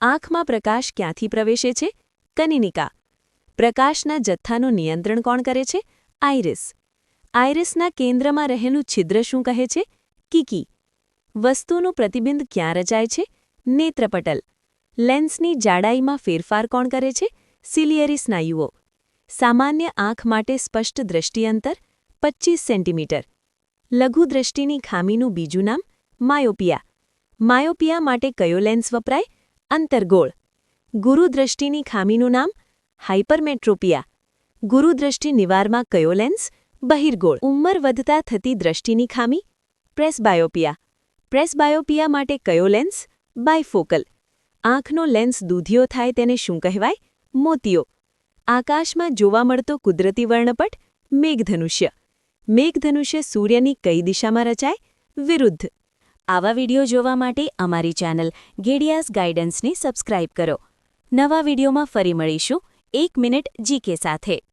આંખમાં પ્રકાશ ક્યાંથી પ્રવેશે છે? કનિનિકા. પ્રકાશના જથ્થાનું નિયંત્રણ કોણ કરે છે? આઇરિસ. આઇરિસના કેન્દ્રમાં રહેલું છિદ્ર શું કહે છે? કીકી. વસ્તુનું પ્રતિબિંબ ક્યાં રચાય છે? નેત્રપટલ. લેન્સની જાડાઈમાં ફેરફાર કોણ કરે છે? સિલિયરી સ્નાયુઓ. સામાન્ય આંખ માટે સ્પષ્ટ દૃષ્ટિઅંતર 25 સેન્ટીમીટર. લઘુદૃષ્ટિની ખામીનું બીજું નામ? માયોપિયા. માયોપિયા માટે કયો લેન્સ વપરાય? અંતર્ગોળ. ગુરુદૃષ્ટિની ખામીનું નામ? હાઇપરમેટ્રોપિયા. ગુરુદૃષ્ટિ નિવારમાં કયો લેન્સ? બહિર્ગોળ. ઉંમર વધતા થતી દૃષ્ટિની ખામી? પ્રેસબાયોપિયા. પ્રેસબાયોપિયા માટે કયો લેન્સ? બાયફોકલ. આંખનો લેન્સ દૂધિયો થાય તેને શું કહેવાય? મોતિયો. આકાશમાં જોવા મળતો કુદરતી વર્ણપટ? મેઘધનુષ્ય. મેઘધનુષ્ય સૂર્યની કઈ દિશામાં રચાય? વિરુદ્ધ. આવા વિડિયો જોવા માટે અમારી ચેનલ ગેડિયાઝ ગાઈડન્સને સબસ્ક્રાઇબ કરો. નવા વિડિયોમાં ફરી મળીશું 1 મિનિટ જીકે સાથે.